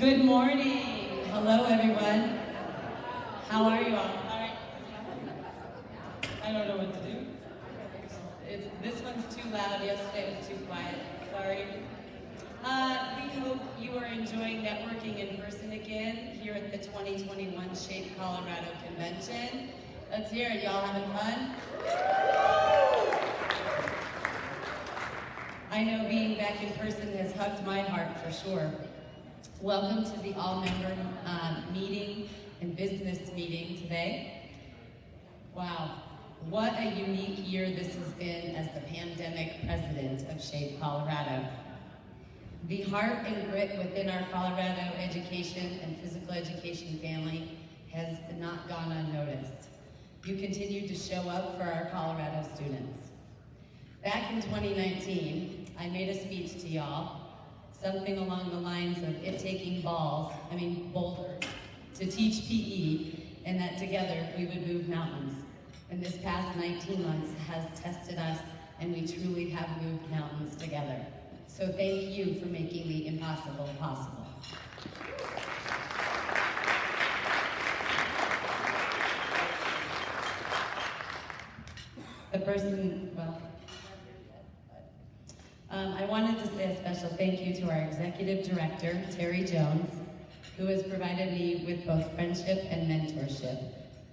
Good morning. Hello, everyone. How are you all? All right. I don't know what to do. This one's too loud. Yesterday was too quiet. Sorry. We hope you are enjoying networking in person again here at the 2021 Shape Colorado Convention. Let's hear it. Y'all having fun? I know being back in person has hugged my heart for sure. Welcome to the all-member meeting and business meeting today. Wow, what a unique year this has been as the pandemic president of Shape Colorado. The heart and grit within our Colorado education and physical education family has not gone unnoticed. You continue to show up for our Colorado students. Back in 2019, I made a speech to y'all, something along the lines of it taking boulders, to teach PE, and that together we would move mountains. And this past 19 months has tested us, and we truly have moved mountains together. So thank you for making the impossible possible. I wanted to say a special thank you to our executive director, Terry Jones, who has provided me with both friendship and mentorship.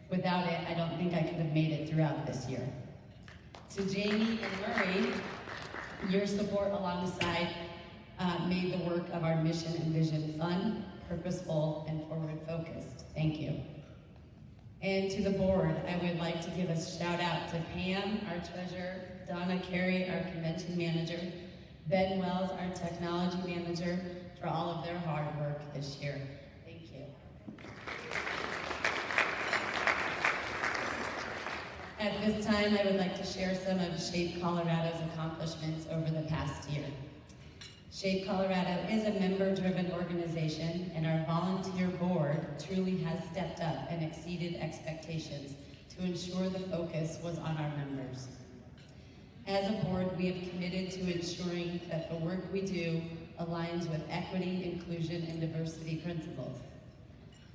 Without it, I don't think I could have made it throughout this year. To Jamie and Murray, your support alongside made the work of our mission and vision fun, purposeful, and forward-focused. Thank you. And to the board, I would like to give a shout out to Pam, our treasurer, Donna Carey, our convention manager, Ben Wells, our technology manager, for all of their hard work this year. Thank you. At this time, I would like to share some of Shape Colorado's accomplishments over the past year. Shape Colorado is a member-driven organization, and our volunteer board truly has stepped up and exceeded expectations to ensure the focus was on our members. As a board, we have committed to ensuring that the work we do aligns with equity, inclusion, and diversity principles.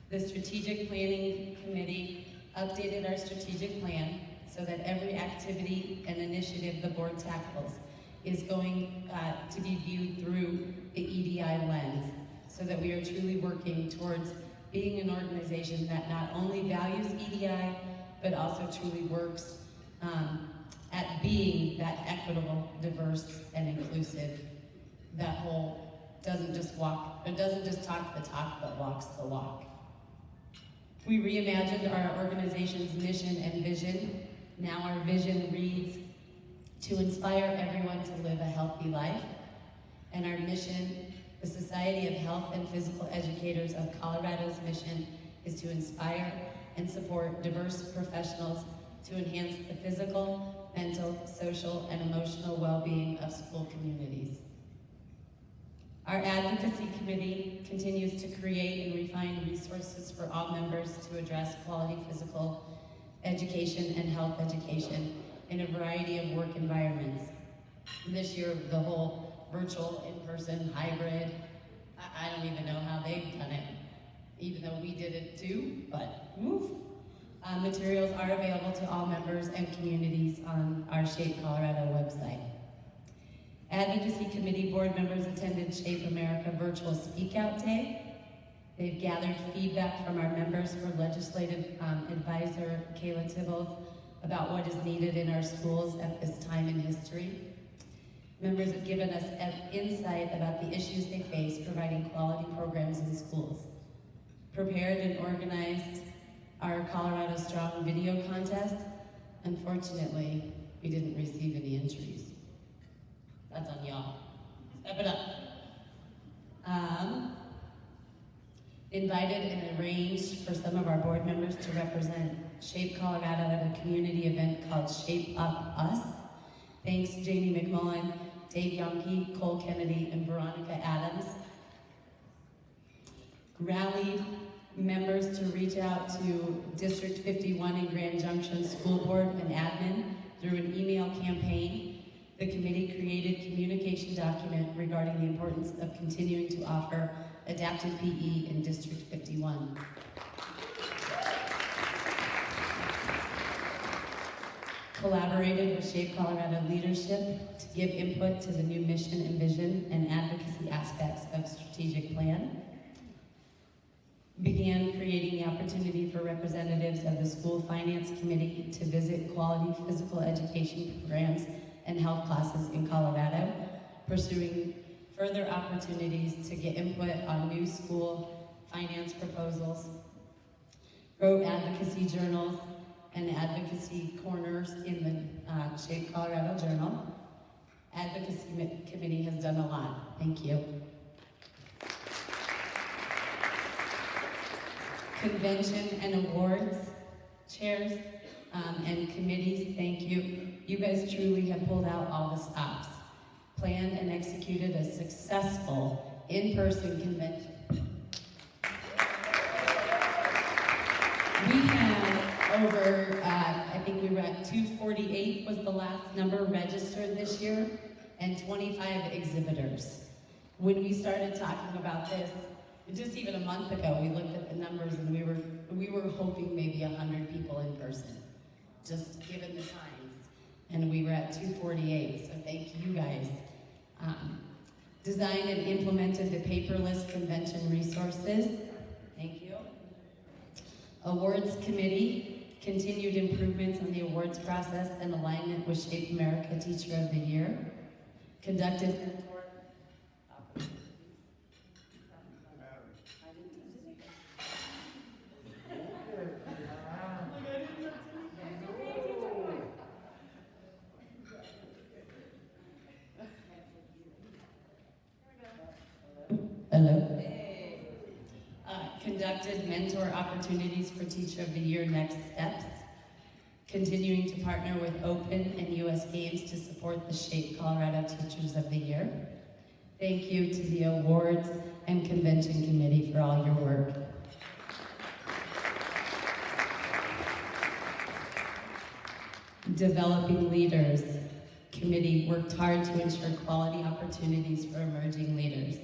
The Strategic Planning Committee updated our strategic plan so that every activity and initiative the board tackles is going to be viewed through the EDI lens, so that we are truly working towards being an organization that not only values EDI, but also truly works at being that equitable, diverse, and inclusive, that whole doesn't just talk the talk, but walks the walk. We reimagined our organization's mission and vision. Now our vision reads, to inspire everyone to live a healthy life. And our mission, the Society of Health and Physical Educators of Colorado's mission, is to inspire and support diverse professionals to enhance the physical, mental, social, and emotional well-being of school communities. Our advocacy committee continues to create and refine resources for all members to address quality physical education and health education in a variety of work environments. This year, the whole virtual, in-person, hybrid, I don't even know how they've done it, even though we did it too, but woof. Materials are available to all members and communities on our Shape Colorado website. Advocacy Committee board members attended Shape America Virtual Speak Out Day. They've gathered feedback from our members for legislative advisor Kayla Tibbles about what is needed in our schools at this time in history. Members have given us insight about the issues they face providing quality programs in schools. Prepared and organized our Colorado Strong video contest. Unfortunately, we didn't receive any entries. That's on y'all. Step it up. Invited and arranged for some of our board members to represent Shape Colorado at a community event called Shape Up Us. Thanks Jamie McMullen, Dave Yonke, Cole Kennedy, and Veronica Adams. Rallied members to reach out to District 51 in Grand Junction School Board and admin through an email campaign. The committee created a communication document regarding the importance of continuing to offer Adapted PE in District 51. Collaborated with Shape Colorado leadership to give input to the new mission and vision and advocacy aspects of strategic plan. Began creating the opportunity for representatives of the school finance committee to visit quality physical education programs and health classes in Colorado, pursuing further opportunities to get input on new school finance proposals, wrote advocacy journals and advocacy corners in the Shape Colorado Journal. Advocacy committee has done a lot. Thank you. Convention and awards chairs and committees, thank you. You guys truly have pulled out all the stops. Planned and executed a successful in-person convention. We had over, I think we were at 248 was the last number registered this year, and 25 exhibitors. When we started talking about this, just even a month ago, we looked at the numbers and we were hoping maybe 100 people in person, just given the times. And we were at 248, so thank you guys. Designed and implemented the paperless convention resources. Thank you. Awards committee, continued improvements on the awards process and alignment with Shape America Teacher of the Year. Conducted conducted mentor opportunities for Teacher of the Year Next Steps, continuing to partner with Open and US Games to support the Shape Colorado Teachers of the Year. Thank you to the awards and convention committee for all your work. Developing leaders. Committee worked hard to ensure quality opportunities for emerging leaders.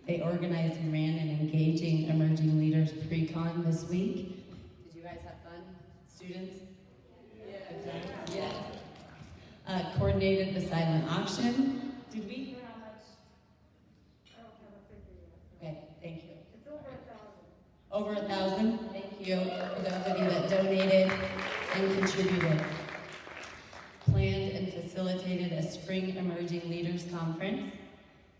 They organized and ran an engaging Emerging Leaders Pre-Con this week. Did you guys have fun, students? Yes. Coordinated the silent auction. Did we hear how much? I don't have a figure yet. Okay, thank you. It's over 1,000. Over 1,000? Thank you for those of you that donated and contributed. Planned and facilitated a Spring Emerging Leaders Conference.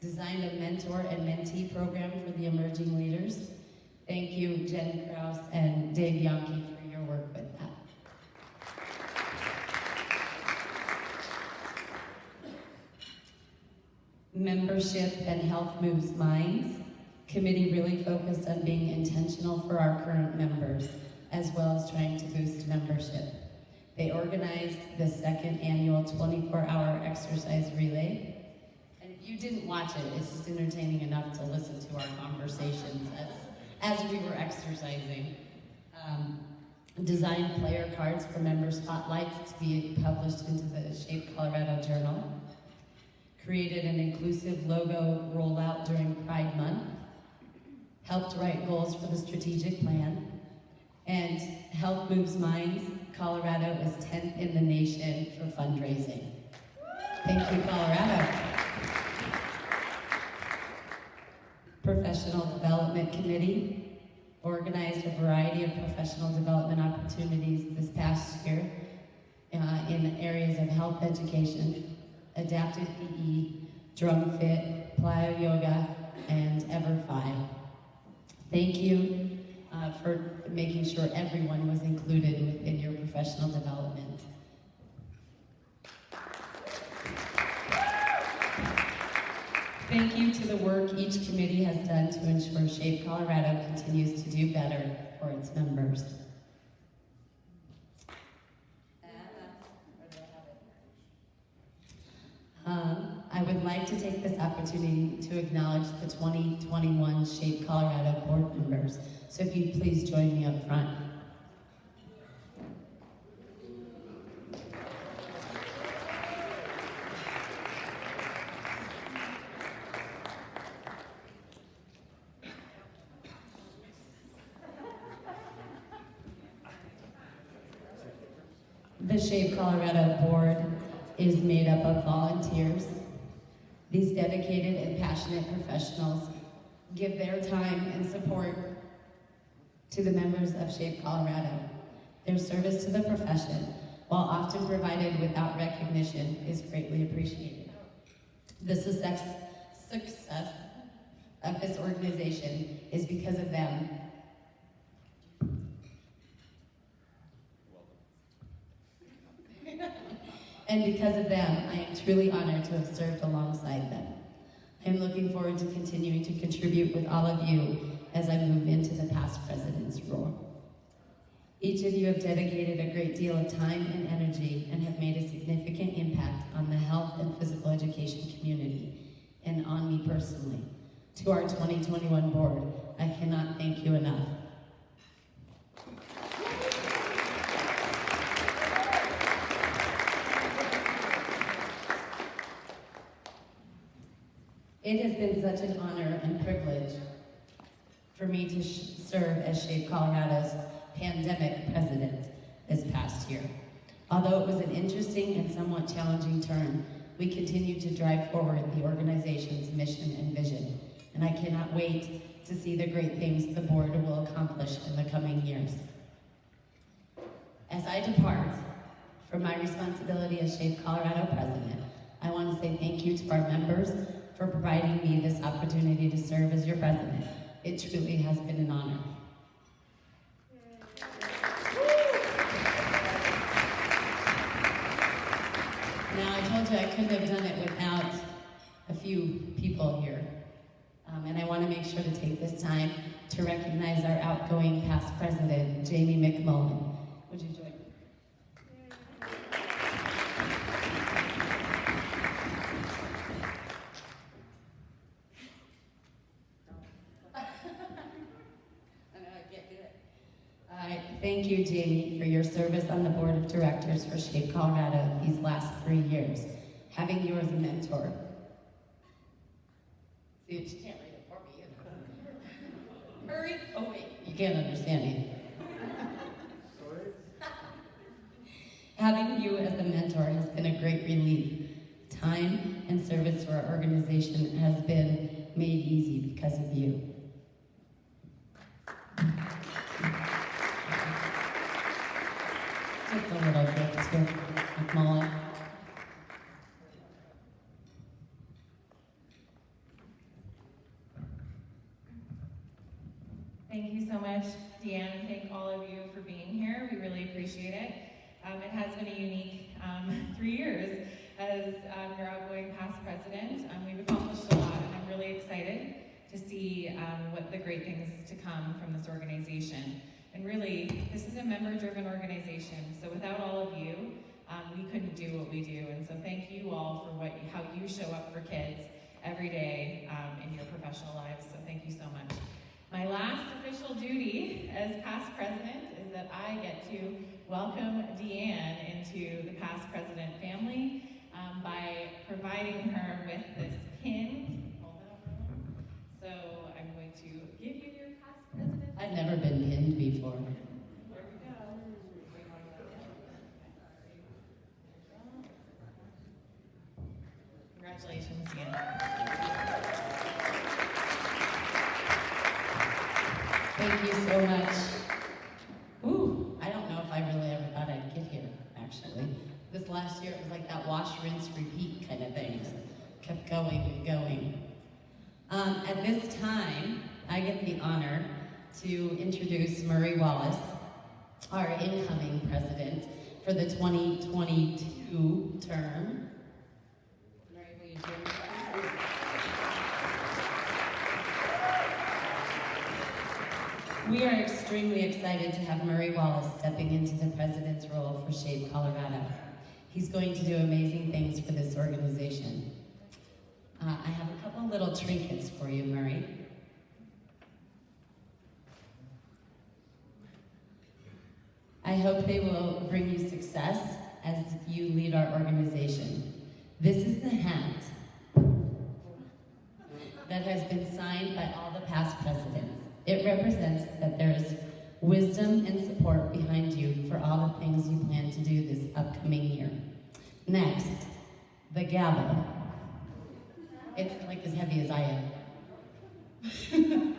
Designed a mentor and mentee program for the emerging leaders. Thank you, Jen Krause and Dave Yonke, for your work with that. Membership and Health Moves Minds. Committee really focused on being intentional for our current members, as well as trying to boost membership. They organized the second annual 24-hour exercise relay. If you didn't watch it, it's just entertaining enough to listen to our conversations as we were exercising. Designed player cards for member spotlights to be published into the Shape Colorado Journal. Created an inclusive logo rollout during Pride Month. Helped write goals for the strategic plan. And Health Moves Minds, Colorado is 10th in the nation for fundraising. Thank you, Colorado. Professional Development Committee organized a variety of professional development opportunities this past year in areas of health education, adapted PE, drum fit, plyo yoga, and EverFi. Thank you for making sure everyone was included within your professional development. Thank you to the work each committee has done to ensure Shape Colorado continues to do better for its members. I would like to take this opportunity to acknowledge the 2021 Shape Colorado board members. So if you'd please join me up front. The Shape Colorado board is made up of volunteers. These dedicated and passionate professionals give their time and support to the members of Shape Colorado. Their service to the profession, while often provided without recognition, is greatly appreciated. The success of this organization is because of them. And because of them, I am truly honored to have served alongside them. I am looking forward to continuing to contribute with all of you as I move into the past president's role. Each of you have dedicated a great deal of time and energy and have made a significant impact on the health and physical education community and on me personally. To our 2021 board, I cannot thank you enough. It has been such an honor and privilege for me to serve as Shape Colorado's pandemic president this past year. Although it was an interesting and somewhat challenging term, we continue to drive forward the organization's mission and vision, and I cannot wait to see the great things the board will accomplish in the coming years. As I depart from my responsibility as Shape Colorado president, I want to say thank you to our members for providing me this opportunity to serve as your president. It truly has been an honor. Now, I told you I couldn't have done it without a few people here. And I want to make sure to take this time to recognize our outgoing past president, Jamie McMullen. Would you join me? Thank you, Jamie, for your service on the board of directors for Shape Colorado these last 3 years. Having you as a mentor. See, she can't read it for me either. Hurry! Oh wait, you can't understand me. Having you as a mentor has been a great relief. Time and service to our organization has been made easy because of you. Just a little gift here, McMullen. Thank you so much, Deanne. Thank all of you for being here. We really appreciate it. It has been a unique 3 years as your outgoing past president. We've accomplished a lot, and I'm really excited to see what the great things to come from this organization. And really, this is a member-driven organization, so without all of you, we couldn't do what we do. And so thank you all for how you show up for kids every day in your professional lives, so thank you so much. My last official duty as past president is that I get to welcome Deanne into the past president family by providing her with this pin. Hold it up for a moment. So I'm going to give you your past president. I've never been pinned before. There we go. Congratulations, Deanne. Thank you so much. Ooh, I don't know if I really ever thought I'd get here, actually. This last year, it was like that wash, rinse, repeat kind of thing. Just kept going and going. At this time, I get the honor to introduce Murray Wallace, our incoming president for the 2022 term. Murray, will you join me? We are extremely excited to have Murray Wallace stepping into the president's role for Shape Colorado. He's going to do amazing things for this organization. I have a couple little trinkets for you, Murray. I hope they will bring you success as you lead our organization. This is the hat that has been signed by all the past presidents. It represents that there is wisdom and support behind you for all the things you plan to do this upcoming year. Next, the gavel. It's like as heavy as I am.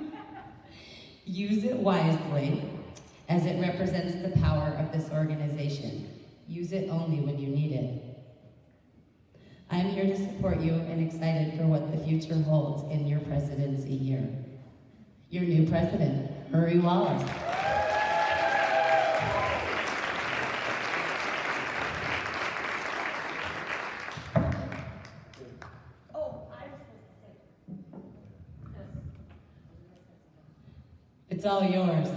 Use it wisely, as it represents the power of this organization. Use it only when you need it. I am here to support you and excited for what the future holds in your presidency year. Your new president, Murray Wallace. Oh, I was supposed to say. It's all yours.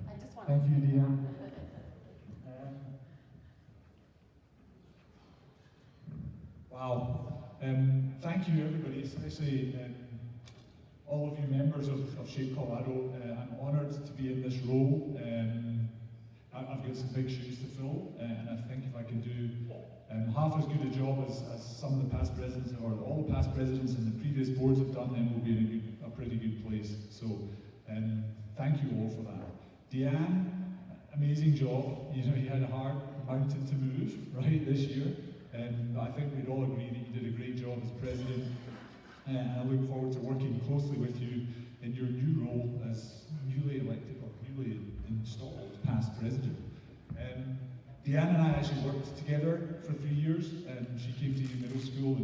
I just want. Thank you, Deanne. Wow. Thank you, everybody, especially all of you members of Shape Colorado. I'm honoured to be in this role. I've got some big shoes to fill, and I think if I can do half as good a job as some of the past presidents, or all the past presidents and the previous boards have done, then we'll be in a pretty good place. So thank you all for that. Deanne, amazing job. You know, you had a hard mountain to move, right, this year. I think we'd all agree that you did a great job as president, and I look forward to working closely with you in your new role as newly elected or newly installed past president. Deanne and I actually worked together for 3 years. She came to middle school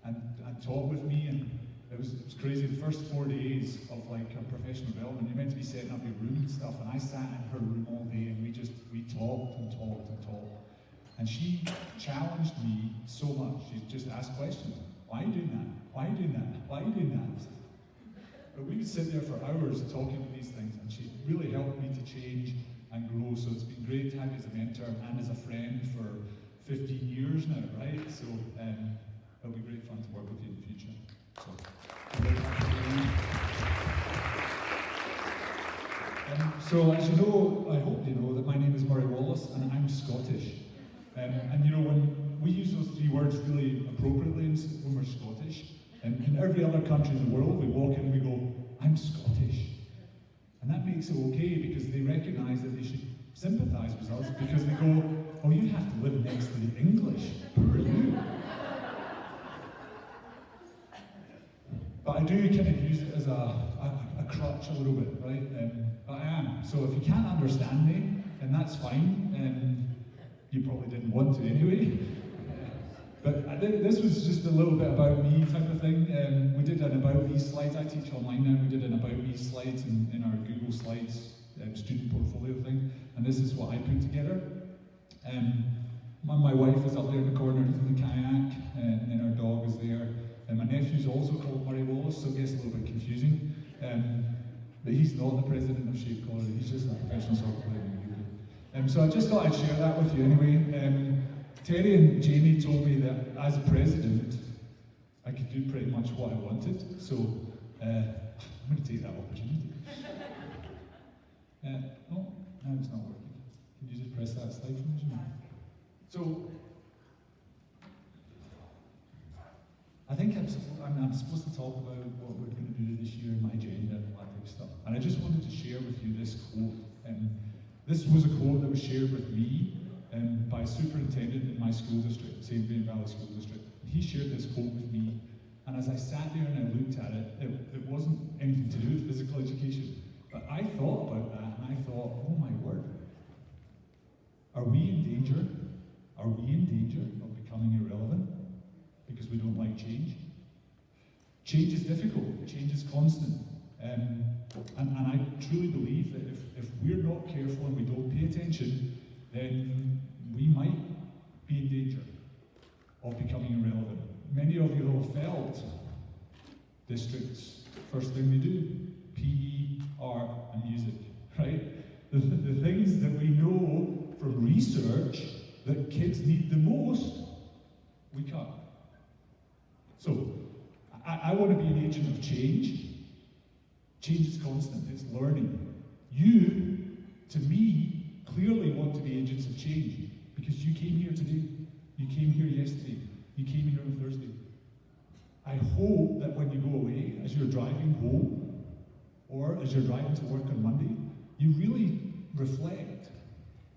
and taught with me, and it was crazy. The first 4 days of like her professional development, you're meant to be setting up your room and stuff, and I sat in her room all day and we talked and talked and talked. And she challenged me so much. She just asked questions. Why are you doing that? Why are you doing that? Why are you doing that? But we would sit there for hours talking about these things, and she really helped me to change and grow. So it's been great to have you as a mentor and as a friend for 15 years now, right? So it'll be great fun to work with you in the future. So, I'm very happy to be here. So as you know, I hope you know that my name is Murray Wallace and I'm Scottish. And you know, when we use those 3 words really appropriately when we're Scottish, in every other country in the world, we walk in and we go, I'm Scottish. And that makes it okay because they recognise that they should sympathise with us because they go, oh, you have to live next to the English. Poor you. But I do kind of use it as a crutch a little bit, right? But I am. So if you can't understand me, then that's fine. You probably didn't want to anyway. But this was just a little bit about me type of thing. We did an about me slides. I teach online now. We did an about me slides in our Google Slides student portfolio thing. And this is what I put together. My wife is up there in the corner in the kayak, and then our dog is there. And my nephew's also called Murray Wallace, so it gets a little bit confusing. But he's not the president of Shape Colorado. He's just a professional soccer player. So I just thought I'd share that with you anyway. Terry and Jamie told me that as president, I could do pretty much what I wanted. So I'm going to take that opportunity. Oh, no, it's not working. Can you just press that slide for me, Jamie? So I think I'm supposed to talk about what we're going to do this year in my agenda and all that type of stuff. And I just wanted to share with you this quote. This was a quote that was shared with me by a superintendent in my school district, St. Vrain Valley School District. He shared this quote with me, and as I sat there and I looked at it, it wasn't anything to do with physical education. But I thought about that, and I thought, oh my word, are we in danger? Are we in danger of becoming irrelevant because we don't like change? Change is difficult. Change is constant. And I truly believe that if we're not careful and we don't pay attention, then we might be in danger of becoming irrelevant. Many of you have felt districts, first thing they do, PE, art, and music, right? The things that we know from research that kids need the most, we cut. So, I want to be an agent of change. Change is constant, it's learning. You, to me, clearly want to be agents of change because you came here today, you came here yesterday, you came here on Thursday. I hope that when you go away, as you're driving home, or as you're driving to work on Monday, you really reflect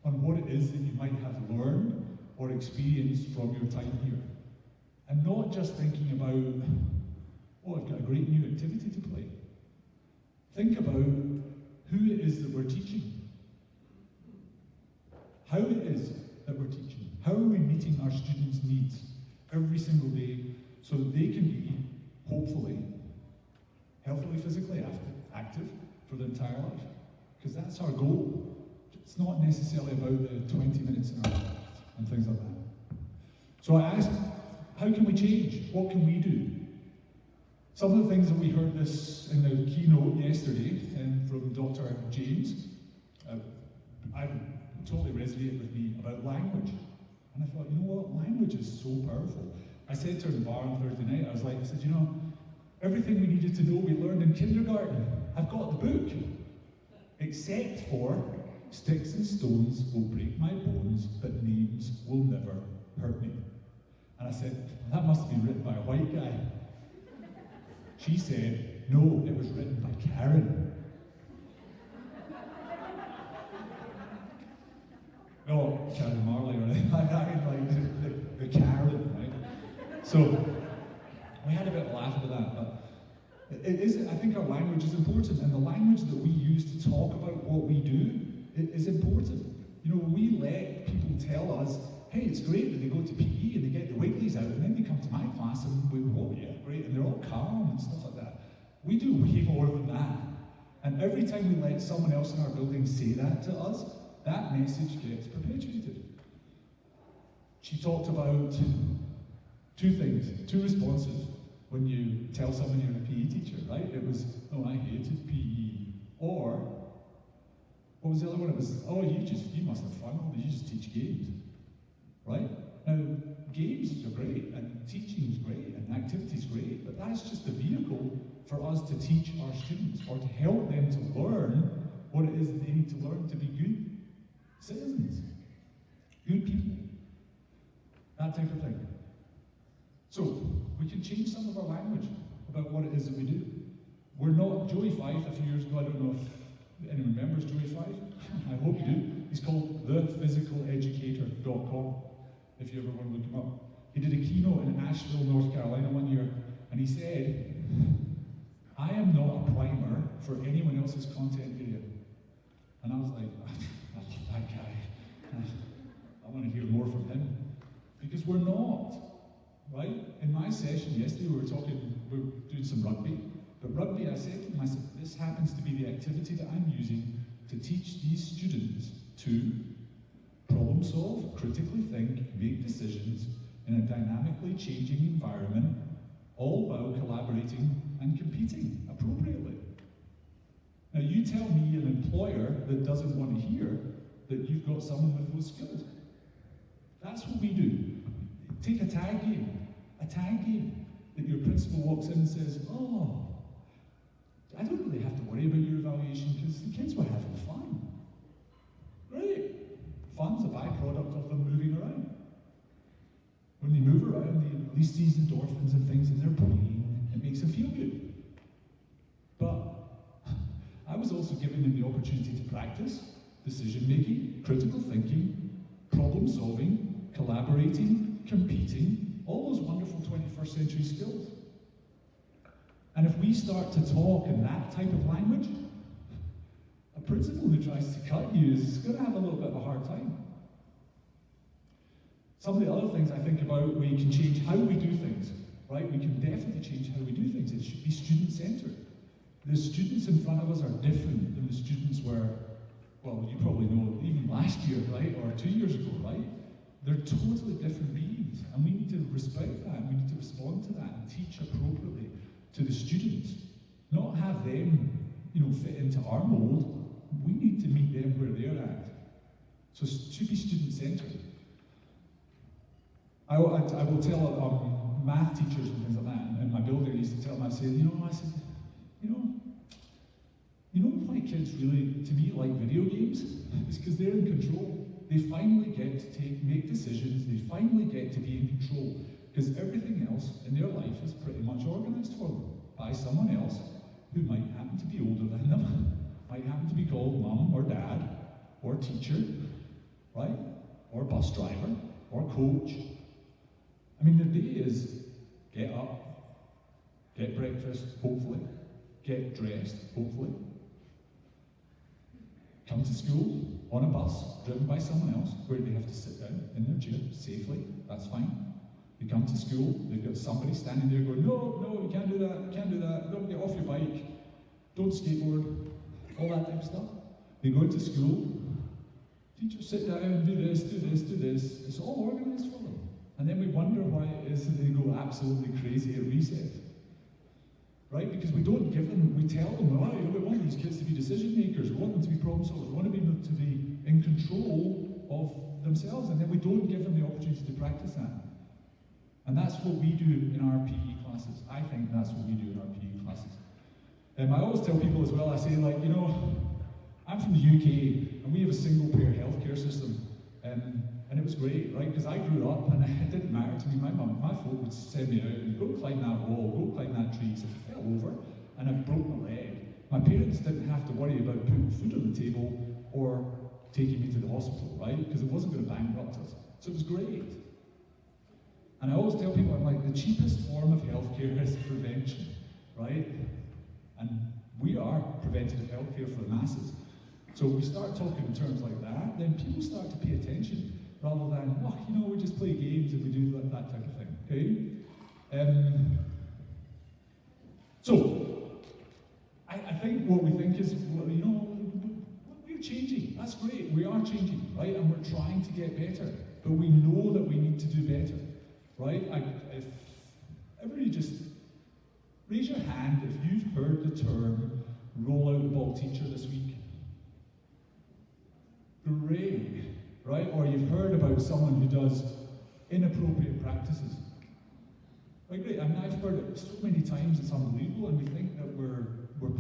on what it is that you might have learned or experienced from your time here. And not just thinking about, oh, I've got a great new activity to play. Think about who it is that we're teaching. How it is that we're teaching. How are we meeting our students' needs every single day so that they can be, hopefully, healthily, physically active for their entire life? Because that's our goal. It's not necessarily about the 20 minutes in our class and things like that. So I asked, how can we change? What can we do? Some of the things that we heard this in the keynote yesterday from Dr. James, I totally resonated with me about language. And I thought, you know what, language is so powerful. I said to her in the bar on Thursday night, I said, you know, everything we needed to know we learned in kindergarten. I've got the book. Except for sticks and stones will break my bones, but names will never hurt me. And I said, that must have been written by a white guy. She said, no, it was written by Karen. No, Karen Marley, or anything. I mean, like the Karen, right? So we had a bit of a laugh at that, but it is, I think our language is important, and the language that we use to talk about what we do is important. You know, when we let people tell us, hey, it's great that they go to PE and they get the wigglies out, and then they come to my class and we go, oh yeah, great, and they're all calm and stuff like that. We do way more than that. And every time we let someone else in our building say that to us, that message gets perpetuated. She talked about two things, two responses when you tell someone you're a PE teacher, right? It was, oh, I hated PE. Or, what was the other one? It was, oh, you must have fun, you just teach games, right? Now, games are great, and teaching is great, and activity is great, but that's just the vehicle for us to teach our students, or to help them to learn what it is that they need to learn to be good citizens, good people, that type of thing. So, we can change some of our language about what it is that we do. We're not, Joey Fife, a few years ago, I don't know if anyone remembers Joey Fife, I hope you do. He's called thephysicaleducator.com, if you ever want to look him up. He did a keynote in Asheville, North Carolina one year, and he said, I am not a primer for anyone else's content area. And I was like, I love that guy. I want to hear more from him. Because we're not, right? In my session yesterday, we were doing some rugby. But rugby, I said to them, I said, this happens to be the activity that I'm using to teach these students to problem solve, critically think, make decisions in a dynamically changing environment, all while collaborating and competing appropriately. Now you tell me an employer that doesn't want to hear that you've got someone with those skills. That's what we do. Take a tag game that your principal walks in and says, oh, I don't really have to worry about your evaluation because the kids were having fun. Great. Fun's a byproduct of them moving around. When they move around, they release these endorphins and things in their brain. It makes them feel good. But I was also giving them the opportunity to practice decision-making, critical thinking, problem-solving, collaborating, competing, all those wonderful 21st century skills. And if we start to talk in that type of language, a principal who tries to cut you is going to have a little bit of a hard time. Some of the other things I think about, we can change how we do things, right? We can definitely change how we do things. It should be student-centered. The students in front of us are different than the students were, well, you probably know, even last year, right? Or 2 years ago, right? They're totally different beings. And we need to respect that. We need to respond to that and teach appropriately to the students. Not have them, fit into our mold. We need to meet them where they're at. So it should be student-centered. I will tell math teachers and things like that, and my builder used to tell them, I said, why kids really, to me, like video games? It's because they're in control. They finally get to make decisions, they finally get to be in control, because everything else in their life is pretty much organized for them by someone else who might happen to be older than them, might happen to be called mum or dad, or teacher, right? Or bus driver, or coach. I mean, their day is get up, get breakfast, hopefully, get dressed, hopefully, come to school on a bus driven by someone else where they have to sit down in their chair safely, that's fine. They come to school, they've got somebody standing there going, no, you can't do that, don't get off your bike, don't skateboard, all that type of stuff. They go into school, teachers sit down, do this, it's all organised for them. And then we wonder why it is that they go absolutely crazy at recess. Right? Because we don't give them, we tell them, oh, we want these kids to be decision makers, we want them to be problem solvers, we want them to be in control of themselves, and then we don't give them the opportunity to practice that. And that's what we do in our PE classes. I think that's what we do in our PE classes. I always tell people as well, I say, like, you know, I'm from the UK, and we have a single payer healthcare system. And it was great, right? Because I grew up, and it didn't matter to me. My folk would send me out and go climb that wall, go climb that tree. So if I fell over and I broke my leg, my parents didn't have to worry about putting food on the table or taking me to the hospital, right? Because it wasn't going to bankrupt us. So it was great. And I always tell people, I'm like, the cheapest form of healthcare is prevention, right? And we are preventative healthcare for the masses. So if we start talking in terms like that, then people start to pay attention, rather than, oh, you know, we just play games and we do that type of thing, okay? So, I think what we think is, well, you know, we're changing, that's great, we are changing, right? And we're trying to get better, but we know that we need to do better, right? If everybody just raise your hand if you've heard the term roll out the ball teacher this week. Great, right? Or you've heard about someone who does inappropriate practices. Right, great. I mean, I've heard it so many times it's unbelievable, and we think that we're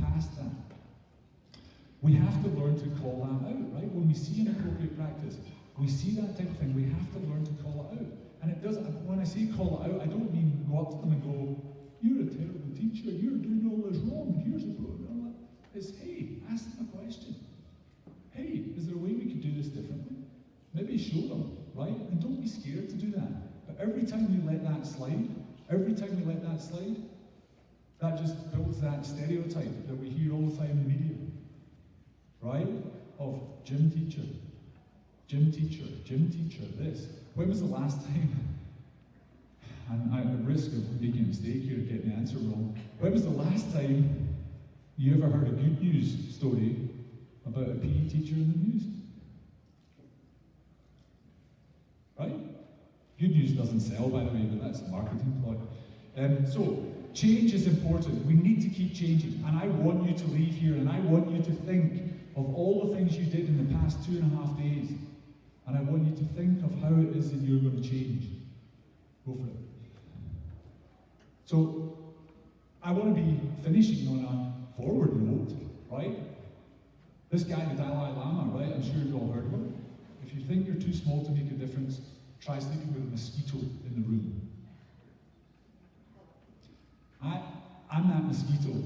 past that. We have to learn to call that out, right? When we see inappropriate practice, we see that type of thing, we have to learn to call it out. And it doesn't, when I say call it out, I don't mean go up to them and go, you're a terrible teacher, you're doing all this wrong, here's the problem. It's, hey, ask them a question. Hey, is there a way we could do this differently? Maybe show them, right? And don't be scared to do that. But every time you let that slide, that just builds that stereotype that we hear all the time in the media, right? Of gym teacher, this. When was the last time, and I'm at risk of making a mistake here, getting the answer wrong, when was the last time you ever heard a good news story about a PE teacher in the news? Right? Good news doesn't sell, by the way, but that's a marketing plug. So, change is important. We need to keep changing. And I want you to leave here, and I want you to think of all the things you did in the past 2.5 days. And I want you to think of how it is that you're going to change. Go for it. So, I want to be finishing on a forward note, right? This guy, the Dalai Lama, right? I'm sure you've all heard of him. If you think you're too small to make a difference, try sleeping with a mosquito in the room. I'm that mosquito.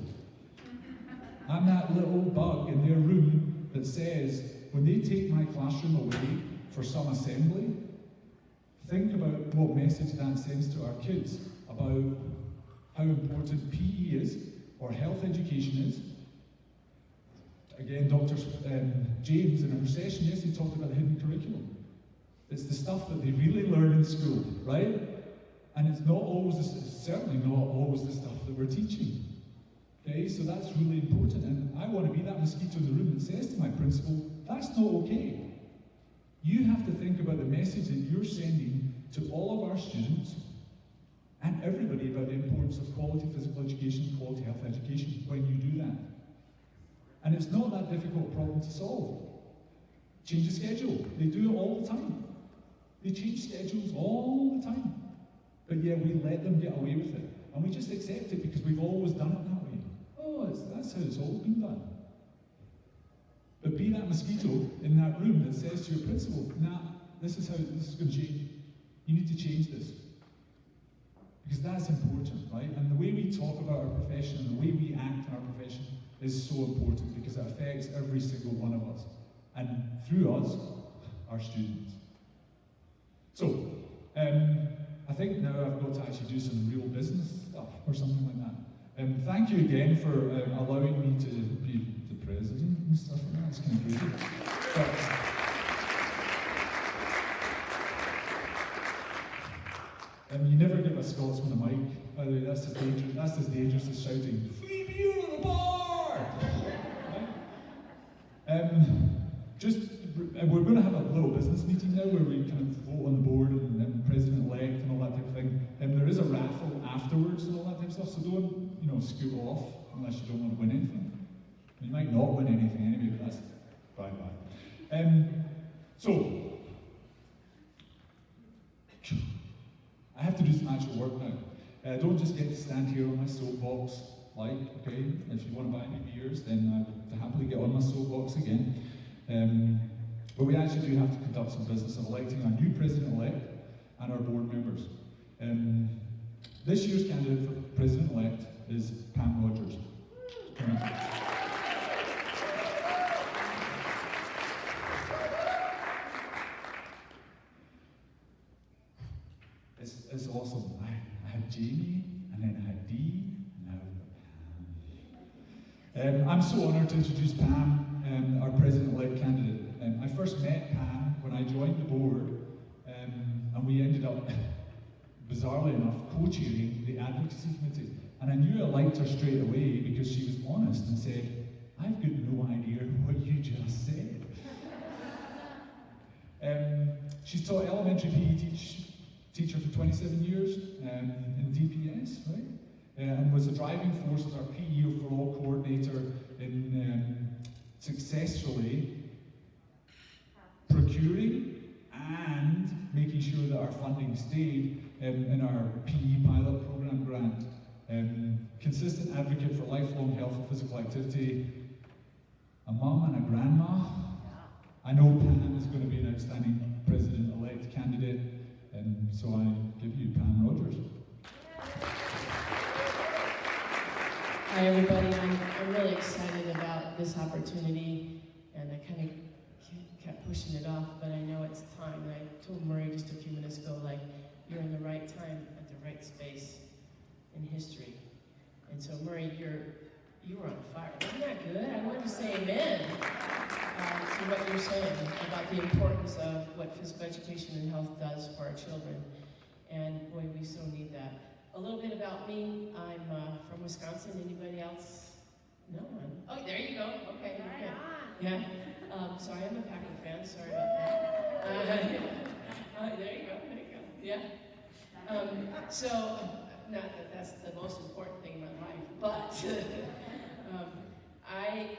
I'm that little bug in their room that says, when they take my classroom away for some assembly, think about what message that sends to our kids about how important PE is, or health education is. Again, Dr. James in her session yesterday talked about the hidden curriculum. It's the stuff that they really learn in school, right? And it's not always, certainly not always the stuff that we're teaching. Okay, so that's really important. And I want to be that mosquito in the room that says to my principal, that's not okay. You have to think about the message that you're sending to all of our students and everybody about the importance of quality physical education, quality health education when you do that. And it's not that difficult a problem to solve. Change the schedule. They do it all the time. They change schedules all the time. But yeah, we let them get away with it. And we just accept it because we've always done it that way. Oh, that's how it's always been done. But be that mosquito in that room that says to your principal, nah, this is how this is going to change. You need to change this. Because that's important, right? And the way we talk about our profession and the way we act in our profession is so important because it affects every single one of us. And through us, our students. So, I think now I've got to actually do some real business stuff or something like that. Thank you again for allowing me to be the president and stuff like that. It's kind of crazy. But, you never give a Scotsman a mic. By the way, that's as dangerous as shouting, "Free beer at the bar!" We're going to have a little business meeting now where we kind of vote on the board and president-elect and all that type of thing. There is a raffle afterwards and all that type of stuff, so don't, scoot off unless you don't want to win anything. You might not win anything anyway, but that's by the by. So, I have to do some actual work now. I don't just get to stand here on my soapbox, okay, if you want to buy me beers, then I would happily get on my soapbox again. But we actually do have to conduct some business of electing our new president-elect and our board members. This year's candidate for president-elect is Pam Rogers. It's awesome. I had Jamie, and then I had Dee, and now I've got Pam. I'm so honoured to introduce Pam, our president-elect candidate. I first met Pam when I joined the board, and we ended up, bizarrely enough, co-chairing the advocacy committee. And I knew I liked her straight away because she was honest and said, "I've got no idea what you just said." She's taught elementary PE teacher for 27 years in DPS, right? And was a driving force as our PE for All coordinator in successfully procuring and making sure that our funding stayed in our PE pilot program grant. Consistent advocate for lifelong health and physical activity, a mum and a grandma. I know Pam is going to be an outstanding president-elect candidate, and so I give you Pam Rogers. Hi everybody, I'm really excited about this opportunity, and I kind of kept pushing it off, but I know it's time. And I told Murray just a few minutes ago, you're in the right time at the right space in history. And so Murray, you were on fire. Isn't that good? I wanted to say amen to what you're saying about the importance of what physical education and health does for our children. And boy, we so need that. A little bit about me. I'm from Wisconsin. Anybody else? No one. Oh, there you go. Okay. Right on. Yeah. So I am a Packer fan. Sorry about that. There you go. Yeah. So, not that that's the most important thing in my life, but I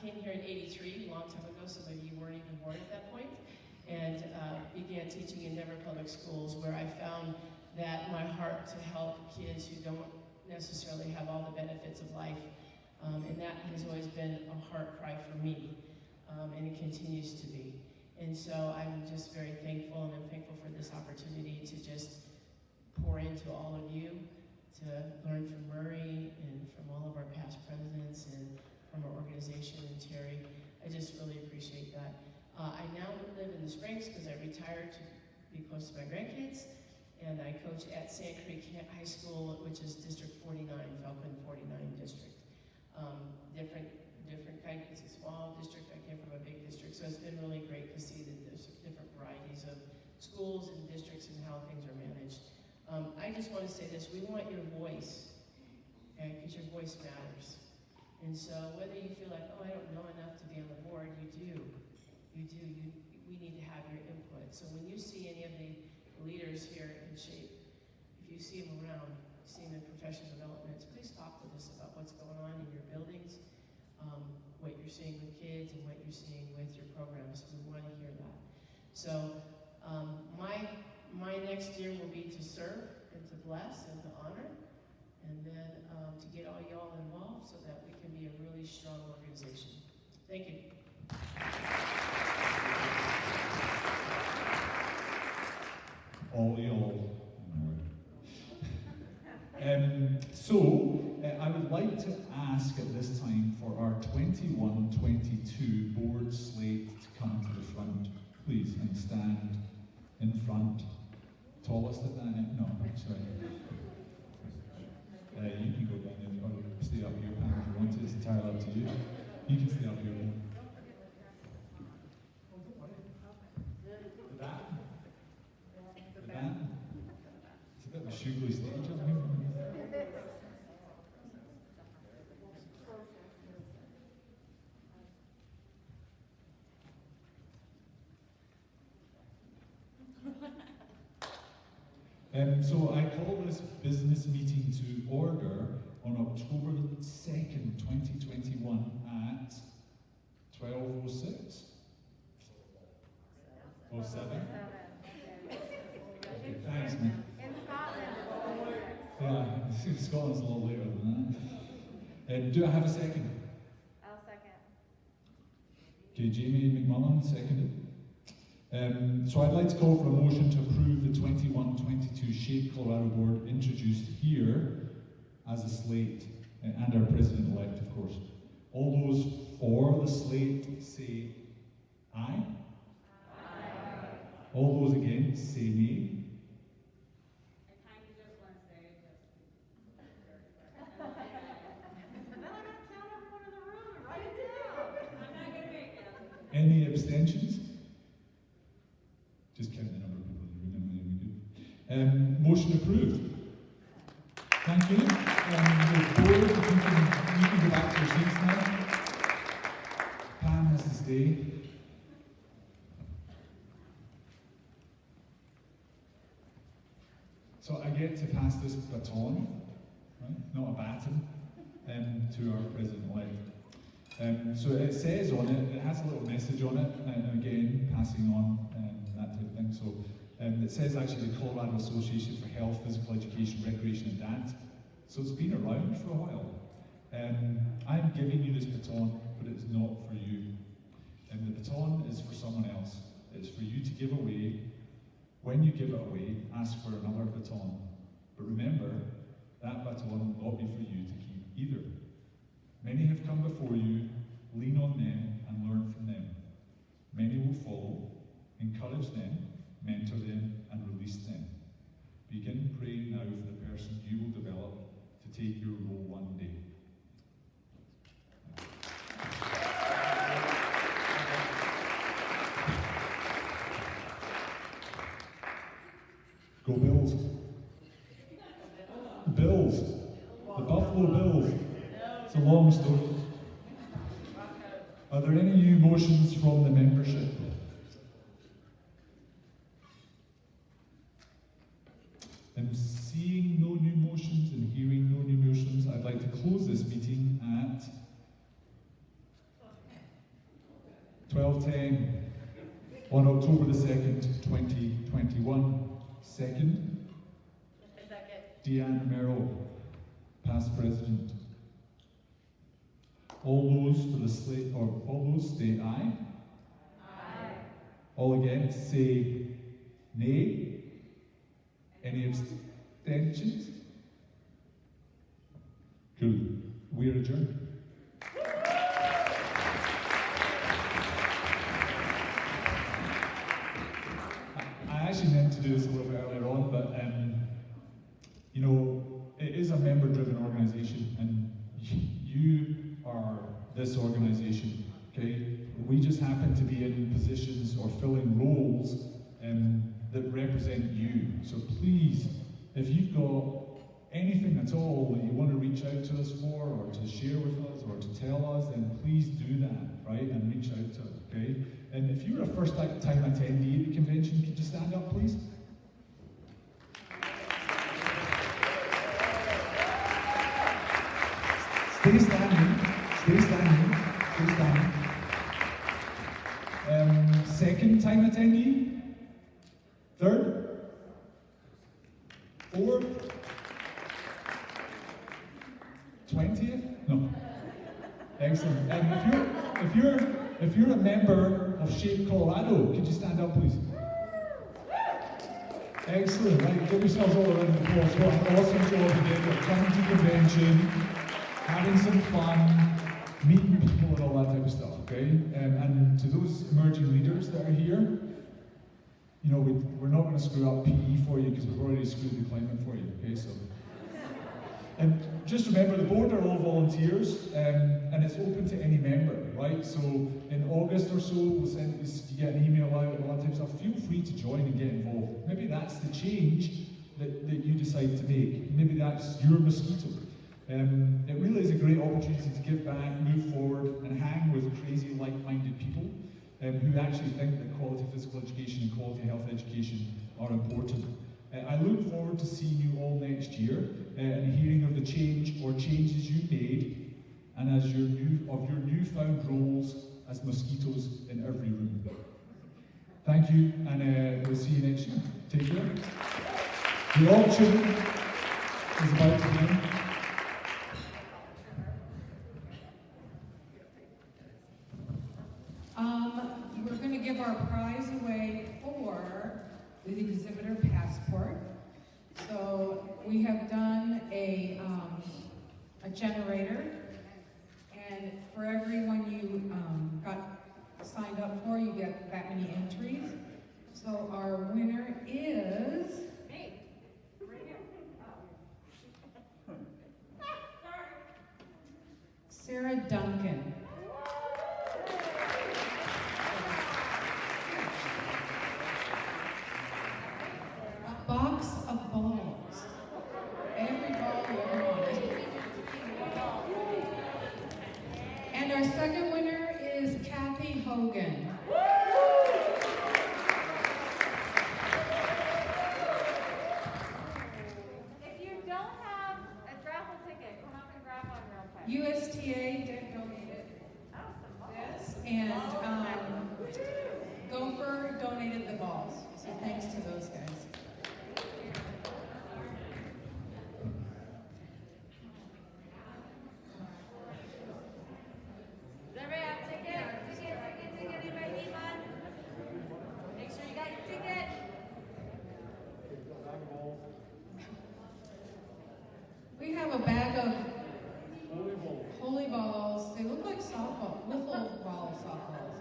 came here in '83, a long time ago. Some of you weren't even born at that point, and began teaching in Denver Public Schools, where I found that my heart to help kids who don't necessarily have all the benefits of life, and that has always been a heart cry for me, and it continues to be. And so I'm just very thankful, and I'm thankful for this opportunity to just pour into all of you, to learn from Murray and from all of our past presidents and from our organization and Terry. I just really appreciate that. I now live in the Springs because I retired to be close to my grandkids, and I coach at Sand Creek High School, which is District 49, Falcon 49 district. Different kind, it's a small district, I came from a big district, so it's been really great to see that there's different varieties of schools and districts and how things are managed. I just want to say this, we want your voice, okay, because your voice matters. And so whether you feel like, oh, I don't know enough to be on the board, you do. We need to have your input. So when you see any of the leaders here in SHAPE, if you see them around, see them in professional developments, please talk with us about what's going on in your buildings, what you're seeing with kids and what you're seeing with your programs. We want to hear that. So my next year will be to serve and to bless and to honor, and then to get all y'all involved so that we can be a really strong organization. Thank you. All y'all. I would like to ask at this time for our 21-22 board slate to come to the front, please, and stand in front. Tallest at that end? No, sorry. You can go down there or stay up here, Pam, if you want to. It's entirely up to you. You can stay up here. The back? The back? It's a bit of a sugary stage up here. So I call this business meeting to order on October 2nd, 2021 at 12:06? 07? Okay, thanks, man. In Scotland, Yeah, Scotland's a little later than that. Do I have a second? I'll second. Okay, Jamie McMullen, seconded. So I'd like to call for a motion to approve the 21-22 Shape Colorado Board introduced here as a slate, and our president-elect, of course. All those for the slate say aye. Aye. All those against say nay. I kind of just want to say, and then I got to count everyone in the room and write it down. I'm not going to make it. Any abstentions? Just count the number of people in the room and then we do. Motion approved. Thank you. The board, you can go back to your seats now. Pam has to stay. So I get to pass this baton, right? Not a baton, to our president-elect. So it says on it, it has a little message on it, and again, passing on that type of thing. So it says actually the Colorado Association for Health, Physical Education, Recreation and Dance. So it's been around for a while. I'm giving you this baton, but it's not for you. The baton is for someone else. It's for you to give away. When you give it away, ask for another baton. But remember, that baton will not be for you to keep either. Many have come before you, lean on them and learn from them. Many will follow, encourage them, mentor them and release them. Begin praying now for the person you will develop to take your role one day. Go Bills. Bills. The Buffalo Bills. It's a long story. Are there any new motions from the membership? And seeing no new motions and hearing no new motions, I'd like to close this meeting at 12:10 on October the 2nd, 2021. Second, Deanne Merrill, past president. All those for the slate, or all those say aye. Aye. All against say nay. Any abstentions? Good. We are adjourned. I actually meant to do this a little bit earlier on, but you know, it is a member-driven organisation, and you are this organisation. Okay, we just happen to be in positions or filling roles that represent you. So please, if you've got anything at all that you want to reach out to us for, or to share with us, or to tell us, then please do that, right? And reach out to us, okay? And if you're a first-time attendee at the convention, could you stand up, please? Stay standing. Stay standing. Stay standing. Second-time attendee? Third? Fourth? 20th? No. Excellent. If you're a member of Shape Colorado, could you stand up, please? Excellent, right, give yourselves all a round of applause. What an awesome job you did of coming to convention, having some fun, meeting people and all that type of stuff, okay? And to those emerging leaders that are here, you know, we're not going to screw up PE for you because we've already screwed the climate for you, okay? So, and just remember, the board are all volunteers, and it's open to any member, right? So in August or so, you get an email out and all that type of stuff. Feel free to join and get involved. Maybe that's the change that you decide to make. Maybe that's your mosquito. It really is a great opportunity to give back, move forward, and hang with crazy, like-minded people who actually think that quality physical education and quality health education are important. I look forward to seeing you all next year and hearing of the change or changes you made and as your newfound roles as mosquitoes in every room. Thank you, and we'll see you next year. Take care. The auction is about to begin. We're going to give our prize away for the exhibitor passport. So we have done a generator, and for everyone you got signed up for, you get that many entries. So our winner is Hey, right here. Sarah Duncan. A box of balls. Every ball you ever wanted. And our second winner is Kathy Hogan. If you don't have a raffle ticket, come up and grab one real quick. USTA did donated Awesome. this, and Gopher donated the balls. So thanks to those guys. Does everybody have a ticket? Ticket. Anybody need one? Make sure you got your ticket. We have a bag of holy balls. They look like softball, wiffle ball softballs.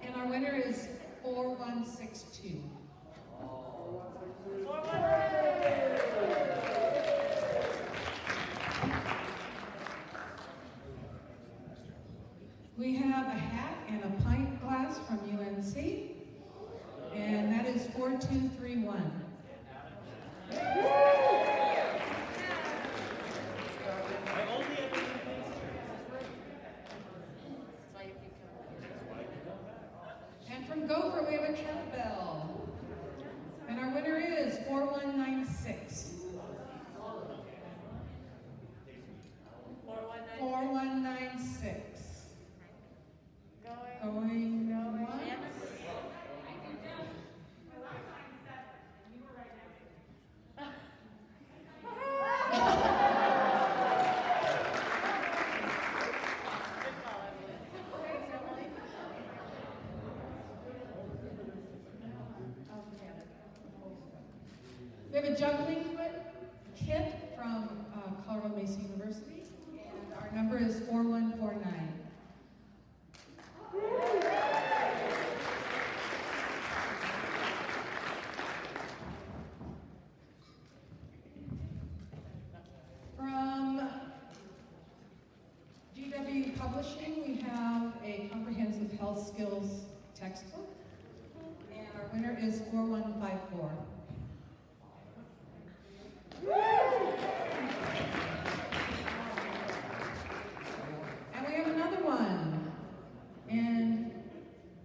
And our winner is 4162. We have a hat and a pint glass from UNC, and that is 4231. And from Gopher, we have a kettlebell. And our winner is 4196. 4196. Going once. We have a juggling kit from Colorado Mesa University, and our number is 4149. From GW Publishing, we have a comprehensive health skills textbook, and our winner is 4154. And we have another one. And,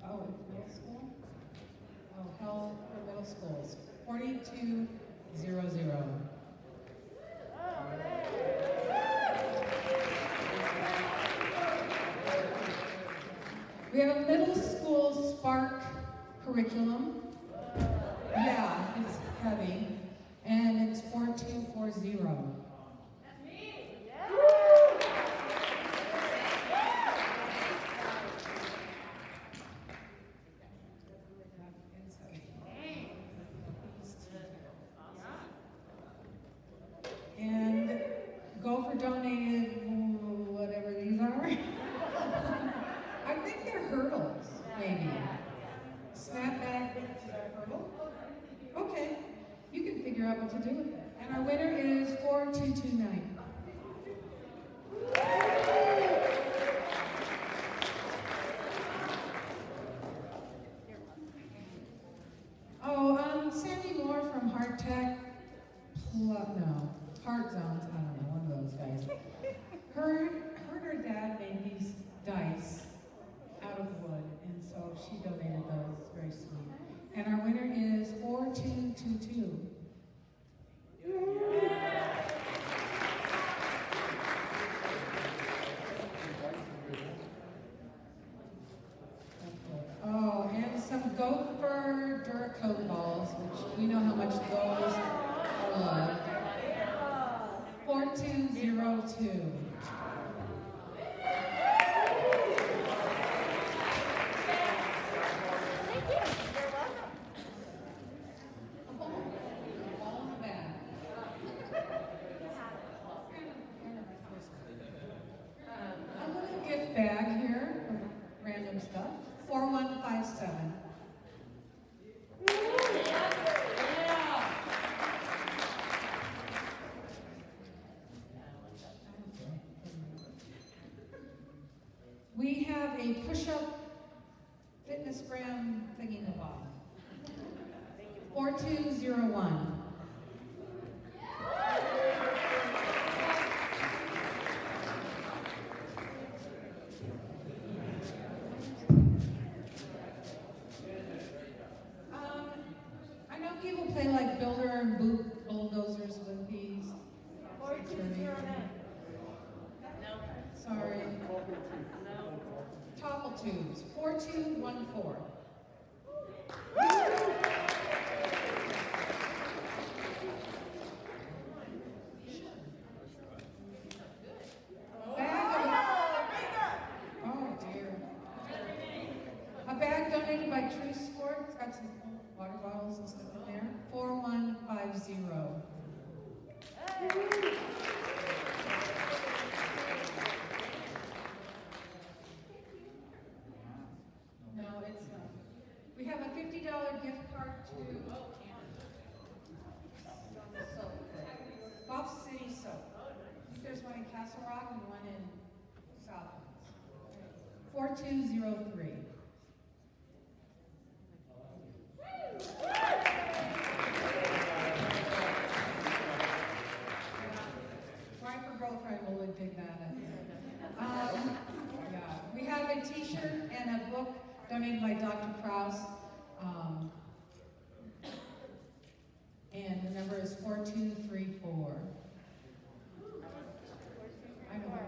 middle school? Health for middle schools. 4200. We have a middle school Spark curriculum. Yeah, it's heavy. And it's 4240. That's me. donated whatever these are. I think they're hurdles, maybe. Snapback hurdle? Okay, you can figure out what to do with it. And our winner is 4229. Oh, Sandy Moore from Heart Tech, no, Heart Zones, I don't know, one of those guys. Her dad made these dice out of wood, and so she donated those. It's very sweet. And our winner is 4222. Oh, and some Gopher Duracoat balls, which we know how much those are loved. 4202. All in the bag. A little gift bag here, random stuff. 4157. We have a push-up fitness gram thingy in the bottom. 4201. I know people play like builder and bulldozers with these. 4209. Sorry. Topple tubes, 4214. Oh dear. A bag donated by True Sport. It's got some water bottles and stuff in there. 4150. No, it's not. We have a $50 gift card to Buff City Soap. I think there's one in Castle Rock and one in South. 4203. Wife or girlfriend will dig that in. Yeah. We have a t-shirt and a book donated by Dr. Kraus. And the number is 4234. I know.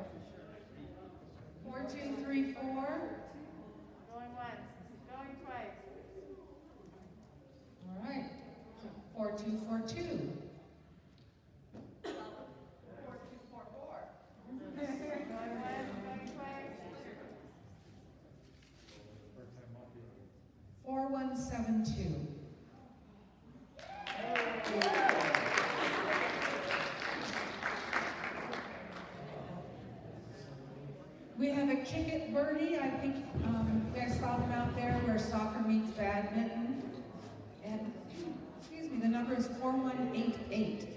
4234. Going once, going twice. All right. 4242. 4244. Going once, going twice. 4172. We have a Kick It Birdie. I think you guys saw them out there where soccer meets badminton. And, excuse me, the number is 4188.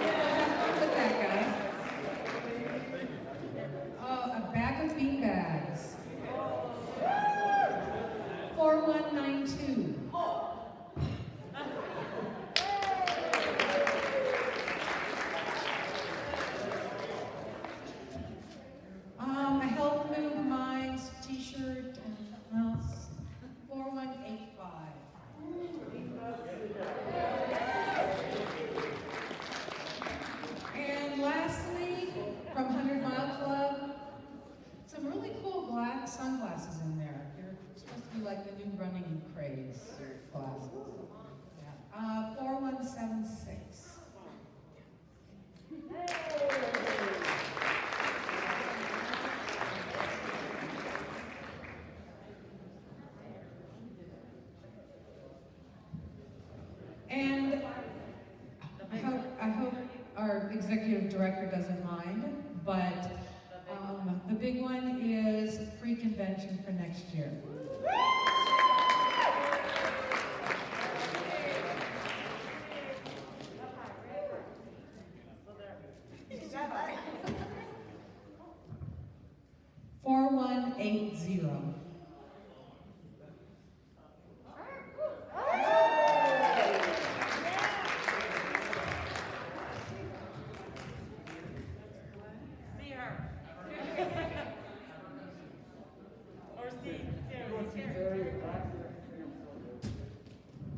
Have fun with that, guys. A bag of bean bags. 4192. A Health Move Minds t-shirt and something else. 4185. And lastly, from 100 Mile Club, some really cool black sunglasses in there. They're supposed to be like the new running craze. director doesn't mind, but the big one is free convention for next year. $4180. See her. Or see Terry.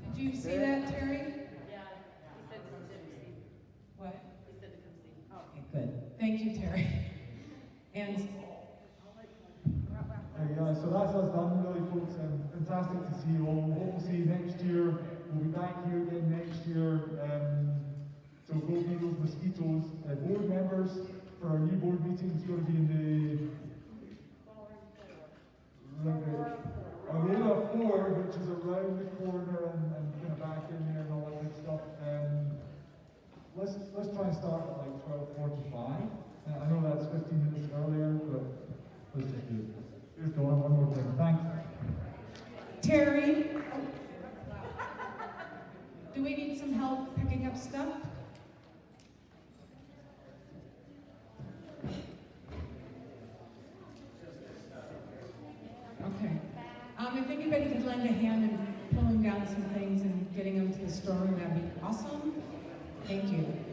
Did you see that, Terry? Yeah, he said to come see. What? He said to come see. Okay, good. Thank you, Terry. And Yeah, so that's us done really, folks, and fantastic to see you all. Hope to see you next year. We'll be back here again next year. So go meet those mosquitoes. Board members for our new board meeting is going to be in the Arena 4, which is around the corner and kind of back in there and all that good stuff. Let's try and start at like 12:45. I know that's 15 minutes earlier, but let's just do it. Here's Dawn, one more thing. Thanks. Terry, do we need some help picking up stuff? Okay. If anybody could lend a hand in pulling down some things and getting them to the storeroom, that'd be awesome. Thank you.